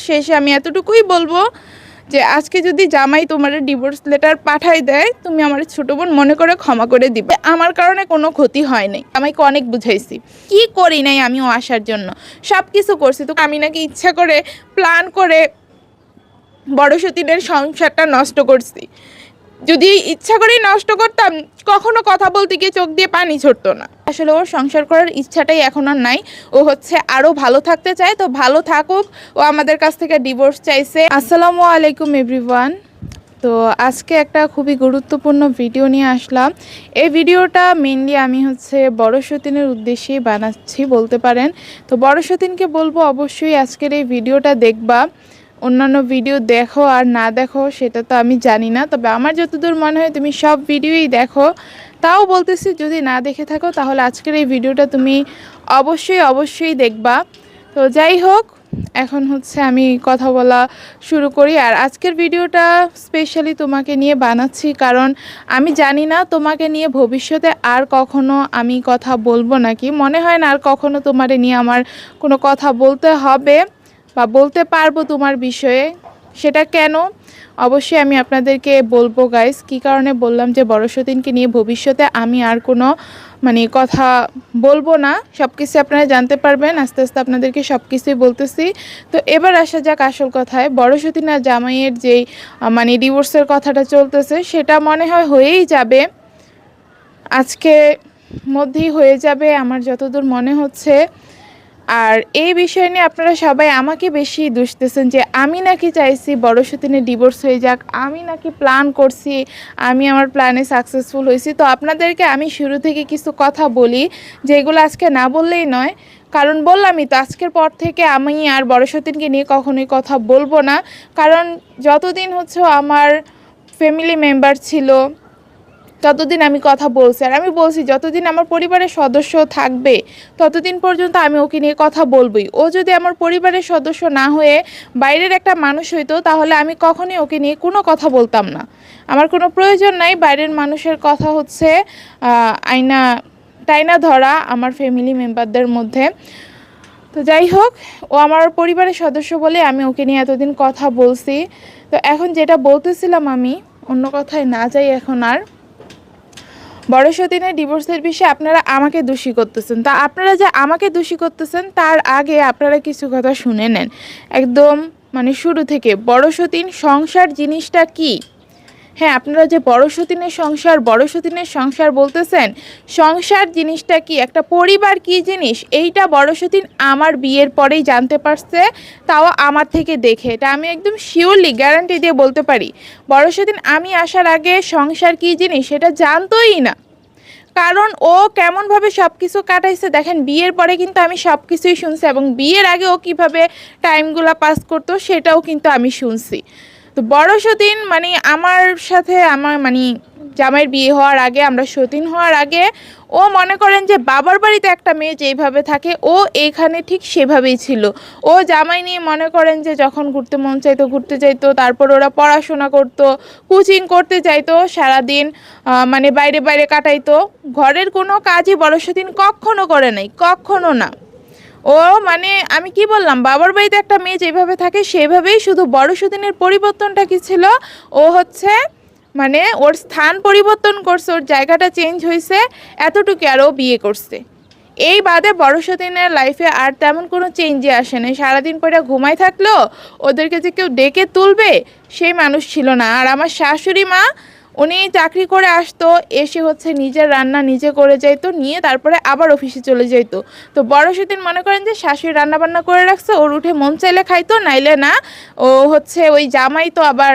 শেষে আমি এতটুকুই বলবো যে আজকে যদি জামাই তোমার ডিভোর্স লেটার পাঠাই দেয়, তুমি আমার ছোট বোন মনে করে ক্ষমা করে দিবে। আমার কারণে কোনো ক্ষতি হয় নাই, আমাকে অনেক বুঝাইছি, কি করি নাই আমিও আসার জন্য সব কিছু করছি। তো আমি নাকি ইচ্ছা করে প্ল্যান করে বড় সতীনের সংসারটা নষ্ট করছি। যদি ইচ্ছা করেই নষ্ট করতাম, কখনো কথা বলতে গিয়ে চোখ দিয়ে পানি ঝরতো না। আসলে ওর সংসার করার ইচ্ছাটাই এখন আর নাই। ও হচ্ছে আরও ভালো থাকতে চায়, তো ভালো থাকুক। ও আমাদের কাছ থেকে ডিভোর্স চাইছে। আসসালামু আলাইকুম এভরিওয়ান। তো আজকে একটা খুবই গুরুত্বপূর্ণ ভিডিও নিয়ে আসলাম। এই ভিডিওটা মেনলি আমি হচ্ছে বড় সতীনের উদ্দেশ্যেই বানাচ্ছি বলতে পারেন। তো বড় সতীনকে বলবো অবশ্যই আজকের এই ভিডিওটা দেখবা। অন্যান্য ভিডিও দেখো আর না দেখো সেটা তো আমি জানি না, তবে আমার যতদূর মনে হয় তুমি সব ভিডিওই দেখো। তাও বলতেছি যদি না দেখে থাকো তাহলে আজকের এই ভিডিওটা তুমি অবশ্যই দেখবা। তো যাই হোক, এখন হচ্ছে আমি কথা বলা শুরু করি। আর আজকের ভিডিওটা স্পেশালি তোমাকে নিয়ে বানাচ্ছি, কারণ আমি জানি না তোমাকে নিয়ে ভবিষ্যতে আর কখনো আমি কথা বলবো নাকি। মনে হয় না আর কখনো তোমারে নিয়ে আমার কোনো কথা বলতে হবে বা বলতে পারবো তোমার বিষয়ে। সেটা কেন অবশ্যই আমি আপনাদেরকে বলবো গাইস। কী কারণে বললাম যে বড় সতীনকে নিয়ে ভবিষ্যতে আমি আর কোনো কথা বলবো না, সব কিছু আপনারা জানতে পারবেন আস্তে আস্তে, আপনাদেরকে সব কিছুই বলতেছি। তো এবার আসা যাক আসল কথায়। বড় সতীন আর জামাইয়ের যেই ডিভোর্সের কথাটা চলতেছে, সেটা মনে হয় হয়েই যাবে, আজকে মধ্যেই হয়ে যাবে আমার যতদূর মনে হচ্ছে। আর এই বিষয় নিয়ে আপনারা সবাই আমাকে বেশি দুষতেছেন যে আমি নাকি চাইছি বড় সতীনের ডিভোর্স হয়ে যাক, আমি নাকি প্ল্যান করছি, আমি আমার প্ল্যানে সাকসেসফুল হয়েছি। তো আপনাদেরকে আমি শুরু থেকে কিছু কথা বলি যেগুলো আজকে না বললেই নয়, কারণ বললামই তো আজকের পর থেকে আমি আর বড় সতীনকে নিয়ে কখনোই কথা বলবো না। কারণ যতদিন হচ্ছে আমার ফ্যামিলি মেম্বার ছিল ততদিন আমি কথা বলছি, আর আমি বলছি যতদিন আমার পরিবারের সদস্য থাকবে ততদিন পর্যন্ত আমি ওকে নিয়ে কথা বলবই। ও যদি আমার পরিবারের সদস্য না হয়ে বাইরের একটা মানুষ হইতো তাহলে আমি কখনোই ওকে নিয়ে কোনো কথা বলতাম না। আমার কোনো প্রয়োজন নাই বাইরের মানুষের কথা হচ্ছে আয়না টাইনা ধরা আমার ফ্যামিলি মেম্বারদের মধ্যে। তো যাই হোক, ও আমার পরিবারের সদস্য বলে আমি ওকে নিয়ে এতদিন কথা বলছি। তো এখন যেটা বলতেছিলাম, আমি অন্য কথায় না যাই এখন আর। বড় সতীনের ডিভোর্সের বিষয়ে আপনারা আমাকে দোষী করতেছেন। তা আপনারা যে আমাকে দোষী করতেছেন তার আগে আপনারা কিছু কথা শুনে নেন একদম শুরু থেকে। বড় সতীন সংসার জিনিসটা কি? হ্যাঁ, আপনারা যে বড় সতীনের সংসার বলতেছেন, সংসার জিনিসটা কি, একটা পরিবার কি জিনিস, এইটা বড় সতীন আমার বিয়ের পরেই জানতে পারছে, তাও আমার থেকে দেখে। এটা আমি একদম শিওরলি গ্যারান্টি দিয়ে বলতে পারি। বড় সতীন আমি আসার আগে সংসার কি জিনিস সেটা জানতোই না, কারণ ও কেমনভাবে সব কিছু কাটাইছে দেখেন। বিয়ের পরে কিন্তু আমি সব কিছুই শুনছি, এবং বিয়ের আগে ও কীভাবে টাইমগুলো পাস করতো সেটাও কিন্তু আমি শুনছি। তো বড় সতীন আমার সাথে আমার জামাইয়ের বিয়ে হওয়ার আগে, আমরা সতীন হওয়ার আগে, ও মনে করেন যে বাবার বাড়িতে একটা মেয়ে যেইভাবে থাকে ও এইখানে ঠিক সেভাবেই ছিল। ও জামাই নিয়ে মনে করেন যে যখন ঘুরতে মন চাইতো ঘুরতে যাইতো, তারপর ওরা পড়াশোনা করতো, কোচিং করতে চাইতো, সারাদিন বাইরে বাইরে কাটাইতো। ঘরের কোনো কাজই বড় সতীন কখনো করে নাই, কখনো না। ও আমি কি বললাম, বাবার বাড়িতে একটা মেয়ে যেভাবে থাকে সেভাবেই, শুধু বড় সতীনের পরিবর্তনটা কি ছিল, ও হচ্ছে ওর স্থান পরিবর্তন করছে, ওর জায়গাটা চেঞ্জ হয়েছে এতটুকু, আর ও বিয়ে করছে। এই বাদে বড় সতীনের লাইফে আর তেমন কোনো চেঞ্জই আসে না। সারাদিন পরে ঘুমাই থাকলো, ওদেরকে যে কেউ ডেকে তুলবে সেই মানুষ ছিল না। আর আমার শাশুড়ি মা, উনি চাকরি করে আসতো, এসে হচ্ছে নিজের রান্না নিজে করে যাইতো, নিয়ে তারপরে আবার অফিসে চলে যাইতো। তো বড় সতীন মনে করেন যে শাশুড়ি রান্না বান্না করে রাখছে, ওর উঠে মন চাইলে খাইতো, নাইলে না। ও হচ্ছে ওই জামাই তো আবার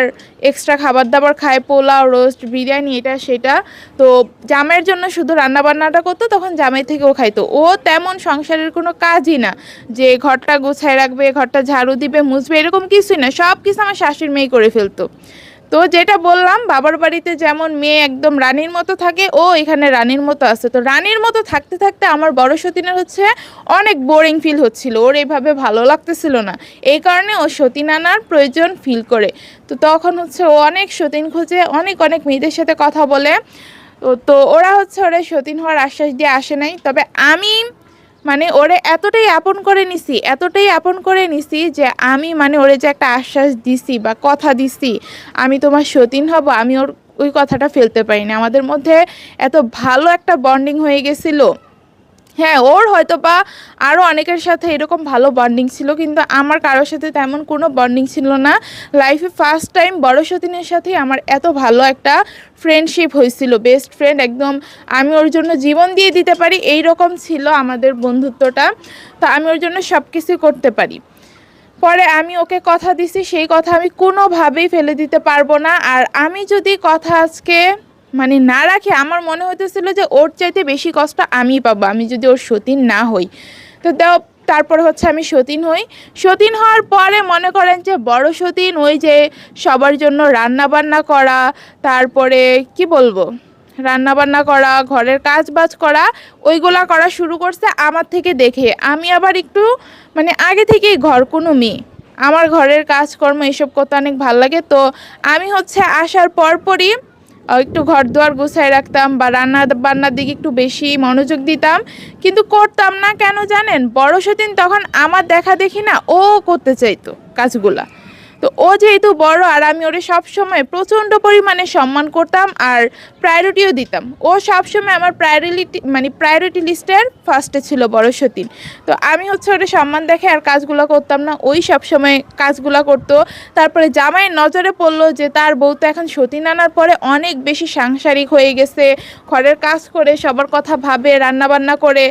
এক্সট্রা খাবার দাবার খায়, পোলাও, রোস্ট, বিরিয়ানি, এটা সেটা। তো জামাইয়ের জন্য শুধু রান্না বান্নাটা করতো, তখন জামাই থেকেও খাইতো। ও তেমন সংসারের কোনো কাজই না, যে ঘরটা গোছায় রাখবে, ঘরটা ঝাড়ু দিবে, মুছবে, এরকম কিছুই না। সব কিছু আমার শাশুড়ি মেয়ে করে ফেলতো। তো যেটা বললাম, বাবার বাড়িতে যেমন মেয়ে একদম রানীর মতো থাকে, ও এখানে রানীর মতো আছে। তো রানীর মতো থাকতে থাকতে আমার বড় সতীনের হচ্ছে অনেক বোরিং ফিল হচ্ছিল, ওর এইভাবে ভালো লাগতেছিল না। এই কারণে ও সতীন আনার প্রয়োজন ফিল করে। তো তখন হচ্ছে ও অনেক সতীন খোঁজে, অনেক মেয়েদের সাথে কথা বলে। তো ওরা হচ্ছে ওরা সতীন হওয়ার আশ্বাস দিয়ে আসে নাই। তবে আমি মানে ওরে এতটাই আপন করে নিছি যে আমি মানে ওরে যে একটা আশ্বাস দিছি বা কথা দিছি আমি তোমার সতীন হব, আমি ওই কথাটা ফেলতে পারি না। আমাদের মধ্যে এত ভালো একটা বন্ডিং হয়ে গেছিলো। হ্যাঁ, ওর হয়তো বা আরও অনেকের সাথে এরকম ভালো বন্ডিং ছিল, কিন্তু আমার কারোর সাথে তেমন কোনো বন্ডিং ছিল না। লাইফে ফার্স্ট টাইম বড় সতীনের সাথে আমার এত ভালো একটা ফ্রেন্ডশিপ হয়েছিল, বেস্ট ফ্রেন্ড একদম। আমি ওর জন্য জীবন দিয়ে দিতে পারি এই রকম ছিল আমাদের বন্ধুত্বটা। তো আমি ওর জন্য সব কিছু করতে পারি। পরে আমি ওকে কথা দিছি, সেই কথা আমি কোনোভাবেই ফেলে দিতে পারবো না। আর আমি যদি কথা আজকে মানে না রাখি, আমার মনে হইতেছিল যে ওর চাইতে বেশি কষ্ট আমিই পাবো আমি যদি ওর সতীন না হই। তো তারপরে হচ্ছে আমি সতীন হই। সতীন হওয়ার পরে মনে করেন যে বড় সতীন, ওই যে সবার জন্য রান্না বান্না করা, তারপরে কি বলবো, রান্না বান্না করা, ঘরের কাজ বাজ করা, ওইগুলা করা শুরু করছে আমার থেকে দেখে। আমি আবার একটু মানে আগে থেকেই ঘর কোনো মেয়ে, আমার ঘরের কাজকর্ম এসব করতে অনেক ভালো লাগে। তো আমি হচ্ছে আসার পরপরই একটু ঘর দুয়ার গুছাই রাখতাম বা রান্না বান্নার দিকে একটু বেশি মনোযোগ দিতাম, কিন্তু করতাম না কেন জানেন? বড় সতীন তখন আমার দেখা দেখি না ও করতে চাইতো কাজগুলা। তো ও যেহেতু বড় আর আমি ওরে সবসময় প্রচণ্ড পরিমাণে সম্মান করতাম আর প্রায়োরিটিও দিতাম। ও সবসময় আমার প্রায়োরিটি লিস্টের ফার্স্টে ছিল বড় সতীন। তো আমি হচ্ছে ওরে সম্মান দেখে আর কাজগুলো করতাম না, ওই সবসময় কাজগুলো করতো। তারপরে জামাইয়ের নজরে পড়লো যে তার বউ তো এখন সতীন আনার পরে অনেক বেশি সাংসারিক হয়ে গেছে, ঘরের কাজ করে, সবার কথা ভাবে, রান্নাবান্না করে।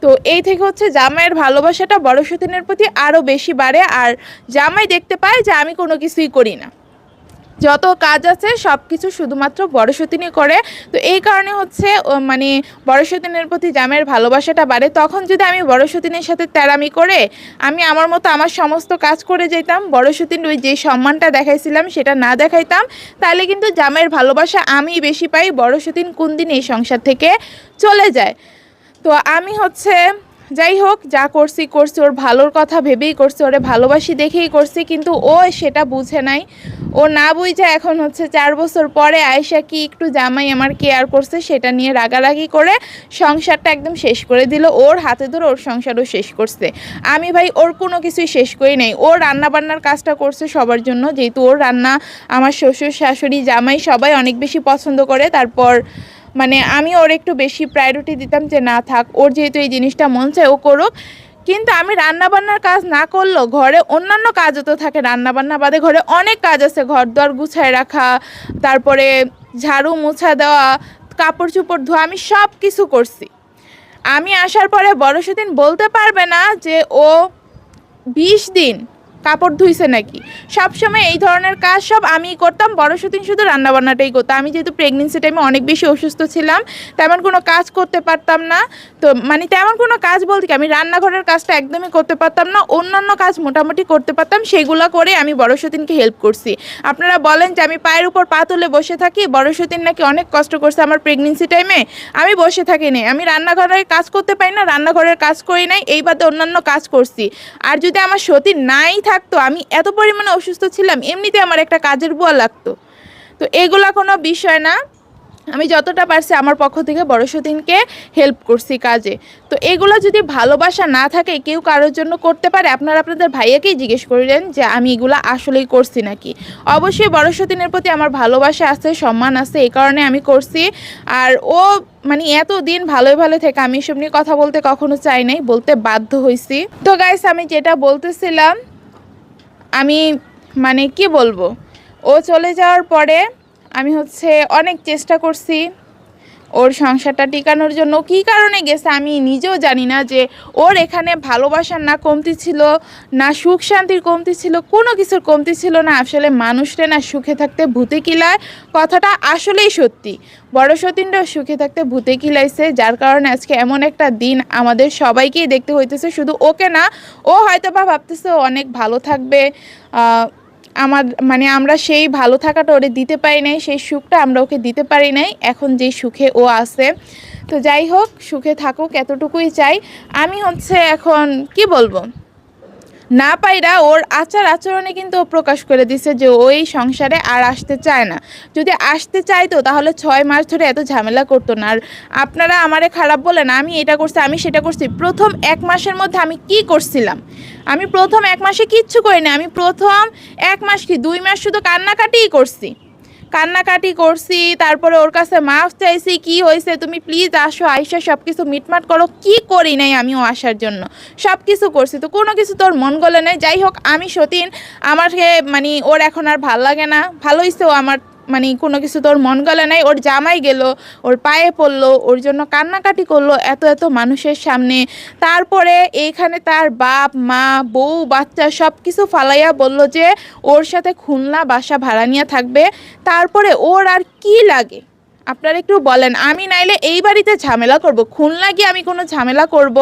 তো এই থেকে হচ্ছে জামাইয়ের ভালোবাসাটা বড় সতীনের প্রতি আরও বেশি বাড়ে। আর জামাই দেখতে পায় যে আমি কোনো কিছুই করি না, যত কাজ আছে সব কিছু শুধুমাত্র বড় সতীনই করে। তো এই কারণে হচ্ছে মানে বড় সতীনের প্রতি জামাইয়ের ভালোবাসাটা বাড়ে। তখন যদি আমি বড় সতীনের সাথে তেড়ামি করে আমি আমার মতো আমার সমস্ত কাজ করে যেতাম, বড় সতীন ওই যে সম্মানটা দেখাইছিলাম সেটা না দেখাইতাম, তাহলে কিন্তু জামাইয়ের ভালোবাসা আমি বেশি পাই, বড় সতীন কোন দিন এই সংসার থেকে চলে যায়। তো আমি হচ্ছে যাই হোক যা করছি ওর ভালোর কথা ভেবেই করছি, ওরে ভালোবাসি দেখেই করছি, কিন্তু ও সেটা বুঝে নাই। ও না বুঝে এখন হচ্ছে 4 বছর পরে আয়শা কি একটু জামাই আমার কেয়ার করছে সেটা নিয়ে রাগারাগি করে সংসারটা একদম শেষ করে দিল। ওর হাতে ধরে ওর সংসারও শেষ করছে। আমি ভাই ওর কোনো কিছুই শেষ করি নাই। ও রান্নাবান্নার কাজটা করছে সবার জন্য, যেহেতু ওর রান্না আমার শ্বশুর শাশুড়ি জামাই সবাই অনেক বেশি পছন্দ করে। তারপর মানে আমি ওর একটু বেশি প্রায়োরিটি দিতাম যে না থাক, ওর যেহেতু এই জিনিসটা মন চায় ও করুক। কিন্তু আমি রান্নাবান্নার কাজ না করলেও ঘরে অন্যান্য কাজও তো থাকে, রান্নাবান্না বাদে ঘরে অনেক কাজ আছে, ঘর দর গুছায় রাখা, তারপরে ঝাড়ু মোছা দেওয়া, কাপড় চোপড় ধোয়া, আমি সব কিছু করছি। আমি আসার পরে বড় সতীন বলতে পারবে না যে ও 20 দিন কাপড় ধুইছে নাকি। সবসময় এই ধরনের কাজ সব আমিই করতাম, বড় সতীন শুধু রান্নাবান্নাটাই করতাম। আমি যেহেতু প্রেগনেন্সি টাইমে অনেক বেশি অসুস্থ ছিলাম, তেমন কোনো কাজ করতে পারতাম না। তো মানে তেমন কোনো কাজ বলতে কি, আমি রান্নাঘরের কাজটা একদমই করতে পারতাম না, অন্যান্য কাজ মোটামুটি করতে পারতাম, সেগুলো করে আমি বড় সতীনকে হেল্প করছি। আপনারা বলেন যে আমি পায়ের উপর পা তুলে বসে থাকি, বড় সতীন নাকি অনেক কষ্ট করছে আমার প্রেগনেন্সি টাইমে। আমি বসে থাকি নাই, আমি রান্নাঘরের কাজ করতে পারি না, রান্নাঘরের কাজ করি নাই, এই বাদে অন্যান্য কাজ করছি। আর যদি আমার সতীন নাই থাকতো, আমি এত পরিমাণে অসুস্থ ছিলাম, এমনিতে আমার একটা কাজের বুয়া লাগতো। তো এগুলা কোনো বিষয় না, আমি যতটা পারছি আমার পক্ষ থেকে বড় সতীনকে হেল্প করছি কাজে। তো এগুলো যদি ভালোবাসা না থাকে কেউ কারোর জন্য করতে পারে, আপনারা আপনাদের ভাইয়াকেই জিজ্ঞেস করলেন যে আমি এগুলো আসলেই করছি নাকি। অবশ্যই বড় সতীনের প্রতি আমার ভালোবাসা আছে, সম্মান আছে, এই কারণে আমি করছি। আর ও মানে এতদিন ভালোই ভালো থেকে আমি এসব নিয়ে কথা বলতে কখনো চাই নাই, বলতে বাধ্য হয়েছি। তো গাইস, আমি যেটা বলতেছিলাম, আমি মানে কি বলবো, ও চলে যাওয়ার পরে আমি হচ্ছে অনেক চেষ্টা করছি ওর সংসারটা টিকানোর জন্য। কী কারণে গেছে আমি নিজেও জানি না, যে ওর এখানে ভালোবাসার না কমতি ছিল, না সুখ শান্তির কমতি ছিল, কোনো কিছুর কমতি ছিল না। আসলে মানুষটা না সুখে থাকতে ভূতে কিলায়, কথাটা আসলেই সত্যি। বড় সতীনরাও সুখে থাকতে ভূতে কিলাইছে, যার কারণে আজকে এমন একটা দিন আমাদের সবাইকেই দেখতে হইতেছে, শুধু ওকে না। ও হয়তো বা ভাবতেছে ও অনেক ভালো থাকবে, আমরা সেই ভালো থাকাটা ওরে দিতে পারি নাই, সেই সুখটা আমরা ওকে দিতে পারি নাই এখন যে সুখে ও আছে। তো যাই হোক, সুখে থাকুক এতটুকুই চাই। আমি হচ্ছে এখন কি বলবো, না পাইরা ওর আচার আচরণে কিন্তু ও প্রকাশ করে দিছে যে ওই সংসারে আর আসতে চায় না। যদি আসতে চাইতো তাহলে 6 মাস ধরে এত ঝামেলা করতো না। আর আপনারা আমারে খারাপ বলেন, আমি এটা করছি আমি সেটা করছি। প্রথম 1 মাসের মধ্যে আমি কি করছিলাম? আমি প্রথম 1 মাসে কিচ্ছু করিনি। আমি প্রথম 1 মাস কি 2 মাস শুধু কান্নাকাটিই করছি, কান্নাকাটি করছি। তারপরে ওর কাছে মাফ চাইছি, কি হয়েছে তুমি প্লিজ আসো, আইসা সব কিছু মিটমাট করো। কি করি নাই আমি ও আসার জন্য? সব কিছু করছি, তো কোনো কিছু তোর মন গলে নাই। যাই হোক, আমি সতীন, আমাকে মানে ওর এখন আর ভাল লাগে না। ভালো হয়েছে ও আমার মানে কোনো কিছু তোর মন গলে নাই। ওর জামাই গেল, ওর পায়ে পড়লো, ওর জন্য কান্নাকাটি করলো এত এত মানুষের সামনে। তারপরে এইখানে তার বাপ মা বউ বাচ্চা সব কিছু ফালাইয়া বলল যে ওর সাথে খুলনা বাসা ভাড়া নিয়ে থাকবে। তারপরে ওর আর কি লাগে আপনারা একটু বলেন? আমি নাইলে এই বাড়িতে ঝামেলা করব? খুলনা গিয়ে আমি কোনো ঝামেলা করব?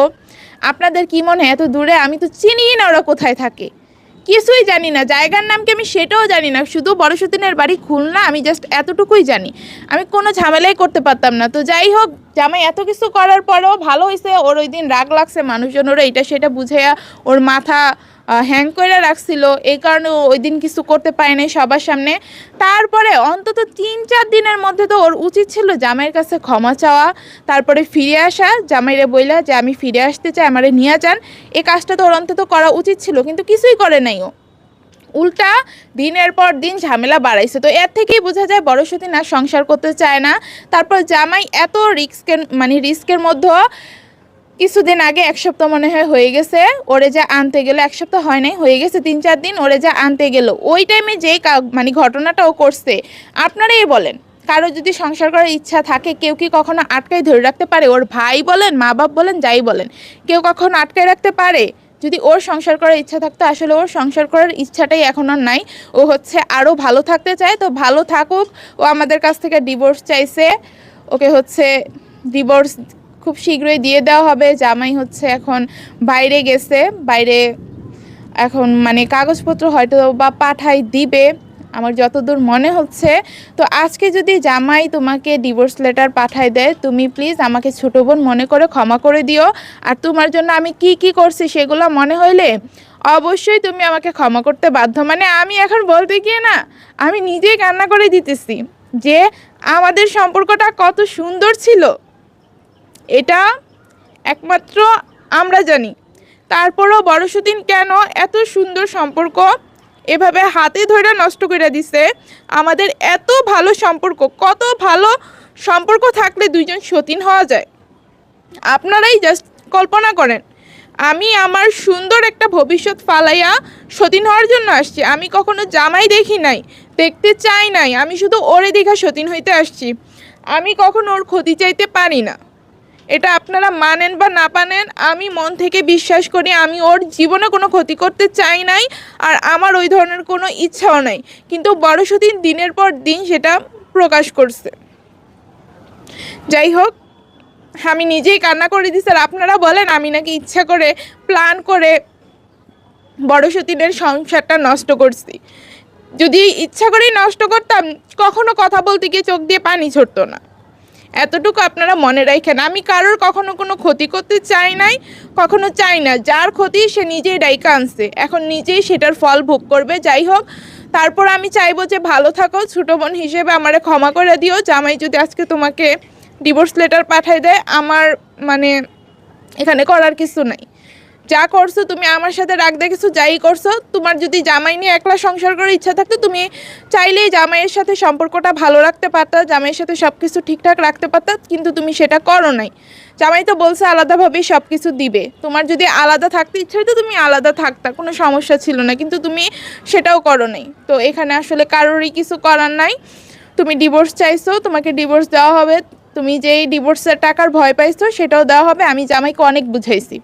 আপনাদের কি মনে হয় এত দূরে? আমি তো চিনিই না ওরা কোথায় থাকে, কিছুই জানি না। জায়গার নাম কি আমি সেটাও জানি না। শুধু বড় সতীনের বাড়ি খুলনা, আমি জাস্ট এতটুকুই জানি। আমি কোনো ঝামেলাই করতে পারতাম না। তো যাই হোক, জামাই এত কিছু করার পরেও ভালো হয়েছে। ওর ওই দিন রাগ লাগছে, মানুষজন ওরা এটা সেটা বুঝাইয়া ওর মাথা হ্যাং করে রাখছিল, এই কারণে ওই দিন কিছু করতে পারে নাই সবার সামনে। তারপরে অন্তত 3-4 দিনের মধ্যে তো ওর উচিত ছিল জামাইয়ের কাছে ক্ষমা চাওয়া, তারপরে ফিরে আসা, জামাইরে বইলা যে আমি ফিরে আসতে চাই, আমারে নিয়ে যান। এই কাজটা তো ওর অন্তত করা উচিত ছিল, কিন্তু কিছুই করে নাই ও। উল্টা দিনের পর দিন ঝামেলা বাড়াইছে। তো এর থেকেই বোঝা যায় বড় সতীন আর সংসার করতে চায় না। তারপর জামাই এত রিস্কের মধ্যে কিছুদিন আগে, 1 সপ্তাহ মনে হয় হয়ে গেছে, ওরে যা আনতে গেল, 1 সপ্তাহ হয় নাই, হয়ে গেছে 3-4 দিন, ওরে যা আনতে গেল ওই টাইমে যেই ঘটনাটা ও করছে, আপনারাই বলেন কারো যদি সংসার করার ইচ্ছা থাকে কেউ কি কখনো আটকায় ধরে রাখতে পারে? ওর ভাই বলেন, মা বাপ বলেন, যাই বলেন, কেউ কখনো আটকায় রাখতে পারে? যদি ওর সংসার করার ইচ্ছা থাকতো, আসলে ওর সংসার করার ইচ্ছাটাই এখন আর নাই। ও হচ্ছে আরও ভালো থাকতে চায়, তো ভালো থাকুক। ও আমাদের কাছ থেকে ডিভোর্স চাইছে, ওকে হচ্ছে ডিভোর্স খুব শীঘ্রই দিয়ে দেওয়া হবে। জামাই হচ্ছে এখন বাইরে গেছে, বাইরে এখন মানে কাগজপত্র হয়তো বা পাঠাই দিবে আমার যতদূর মনে হচ্ছে। তো আজকে যদি জামাই তোমাকে ডিভোর্স লেটার পাঠায় দেয়, তুমি প্লিজ আমাকে ছোটো বোন মনে করে ক্ষমা করে দিও। আর তোমার জন্য আমি কি কি করছি সেগুলো মনে হইলে অবশ্যই তুমি আমাকে ক্ষমা করতে বাধ্য। মানে আমি এখন বলতে গিয়ে না, আমি নিজেই কান্না করে দিতেছি যে আমাদের সম্পর্কটা কত সুন্দর ছিল, এটা একমাত্র আমরা জানি। তারপরও বড় সতীন কেন এত সুন্দর সম্পর্ক এভাবে হাতে ধরে নষ্ট করে দিছে? আমাদের এত ভালো সম্পর্ক, কত ভালো সম্পর্ক থাকলে দুইজন সতীন হওয়া যায়? আপনারাই জাস্ট কল্পনা করেন। আমি আমার সুন্দর একটা ভবিষ্যৎ ফালাইয়া সতীন হওয়ার জন্য আসছি। আমি কখনো জামাই দেখি নাই, দেখতে চাই নাই, আমি শুধু ওরে দেখা সতীন হইতে আসছি। আমি কখনো ওর ক্ষতি চাইতে পারি না, এটা আপনারা মানেন বা না মানেন, আমি মন থেকে বিশ্বাস করি আমি ওর জীবনে কোনো ক্ষতি করতে চাই নাই, আর আমার ওই ধরনের কোনো ইচ্ছাও নাই। কিন্তু বড় সতীন দিনের পর দিন সেটা প্রকাশ করছে। যাই হোক, আমি নিজেই কান্না করে দিছি। আর আপনারা বলেন আমি নাকি ইচ্ছা করে প্ল্যান করে বড় সতীনের সংসারটা নষ্ট করছি। যদি ইচ্ছা করেই নষ্ট করতাম, কখনো কথা বলতে গিয়ে চোখ দিয়ে পানি ঝরতো না। এতটুকু আপনারা মনে রাখেন, আমি কারোর কখনো কোনো ক্ষতি করতে চাই নাই, কখনো চাই না। যার ক্ষতি সে নিজেই ডাইকা আনছে, এখন নিজেই সেটার ফল ভোগ করবে। যাই হোক, তারপর আমি চাইবো যে ভালো থাকো, ছোটো বোন হিসেবে আমারে ক্ষমা করে দিও। জামাই যদি আজকে তোমাকে ডিভোর্স লেটার পাঠাই দেয়, আমার মানে এখানে করার কিছু নাই। যা করছো তুমি আমার সাথে রাগ দেখেছো, যাই করছো, তোমার যদি জামাই নিয়ে একলা সংসার করার ইচ্ছা থাকতো, তুমি চাইলেই জামাইয়ের সাথে সম্পর্কটা ভালো রাখতে পারতা, জামাইয়ের সাথে সব কিছু ঠিকঠাক রাখতে পারতা, কিন্তু তুমি সেটা করো নাই। জামাই তো বলছে আলাদাভাবেই সব কিছু দিবে, তোমার যদি আলাদা থাকতে ইচ্ছা হতো তুমি আলাদা থাকতা, কোনো সমস্যা ছিল না, কিন্তু তুমি সেটাও করো নাই। তো এখানে আসলে কারোরই কিছু করার নাই। তুমি ডিভোর্স চাইছো, তোমাকে ডিভোর্স দেওয়া হবে। তুমি যেই ডিভোর্সের টাকার ভয় পাইছো সেটাও দেওয়া হবে। আমি জামাইকে অনেক বুঝাইছি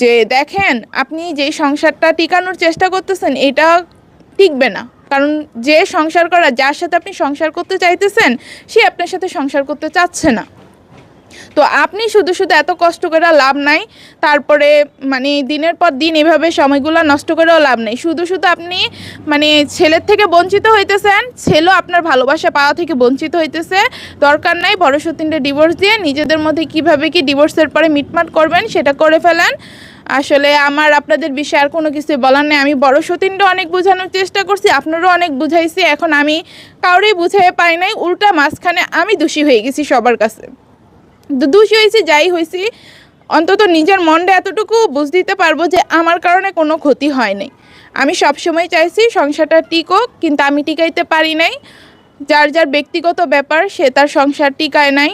যে দেখেন, আপনি যেই সংসারটা টিকানোর চেষ্টা করতেছেন এটা টিকবে না, কারণ যে সংসার করা, যার সাথে আপনি সংসার করতে চাইতেছেন সে আপনার সাথে সংসার করতে চাচ্ছে না। তো আপনি শুধু শুধু এত কষ্ট করে লাভ নাই, তারপরে মানে দিনের পর দিন এভাবে সময়গুলো নষ্ট করেও লাভ নেই। শুধু শুধু আপনি মানে ছেলের থেকে বঞ্চিত হইতেছেন, ছেলেও আপনার ভালোবাসা পাওয়া থেকে বঞ্চিত হইতেছে। দরকার নাই বড় সতীনটা ডিভোর্স দিয়ে নিজেদের মধ্যে কিভাবে কি ডিভোর্সের পরে মিটমাট করবেন সেটা করে ফেলেন। আসলে আমার আপনাদের বিষয়ে আর কোনো কিছু বলার নেই। আমি বড় সতীনটা অনেক বোঝানোর চেষ্টা করছি, আপনারও অনেক বুঝাইছি, এখন আমি কাউরেই বুঝাই পাই নাই, উল্টা মাঝখানে আমি দোষী হয়ে গেছি সবার কাছে। দোষী হয়েছি যাই হয়েছি, অন্তত নিজের মনটা এতটুকু বুঝ দিতে পারবো যে আমার কারণে কোনো ক্ষতি হয় নাই। আমি সবসময় চাইছি সংসারটা টিকুক, কিন্তু আমি টিকাইতে পারি নাই। যার যার ব্যক্তিগত ব্যাপার, সে তার সংসার টিকায় নাই।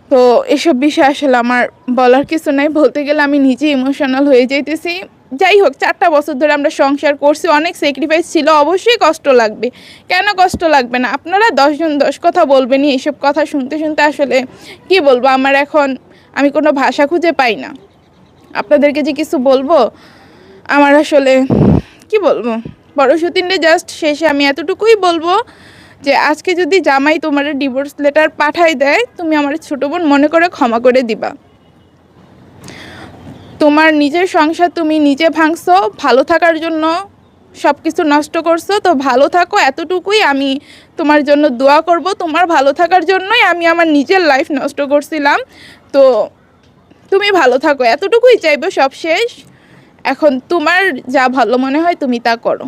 তো এসব বিষয়ে আসলে আমার বলার কিছু নাই, বলতে গেলে আমি নিজে ইমোশনাল হয়ে যাইতেছি। যাই হোক, 4টা বছর ধরে আমরা সংসার করছি, অনেক স্যাক্রিফাইস ছিল, অবশ্যই কষ্ট লাগবে, কেন কষ্ট লাগবে না। আপনারা 10 জন 10 কথা বলবেনই, এইসব কথা শুনতে শুনতে আসলে কি বলবো, আমার এখন আমি কোনো ভাষা খুঁজে পাই না। আপনাদেরকে যে কিছু বলবো, আমার আসলে কি বলবো। বড় সতীনে জাস্ট শেষে আমি এতটুকুই বলবো যে আজকে যদি জামাই তোমার ডিভোর্স লেটার পাঠাই দেয়, তুমি আমার ছোট বোন মনে করে ক্ষমা করে দিবা। তোমার নিজের সংসার তুমি নিজে ভাঙছো, ভালো থাকার জন্য সব কিছু নষ্ট করছো। তো ভালো থাকো, এতটুকুই আমি তোমার জন্য দোয়া করব। তোমার ভালো থাকার জন্যই আমি আমার নিজের লাইফ নষ্ট করছিলাম। তো তুমি ভালো থাকো, এতটুকুই চাইবো, সব শেষ। এখন তোমার যা ভালো মনে হয় তুমি তা করো।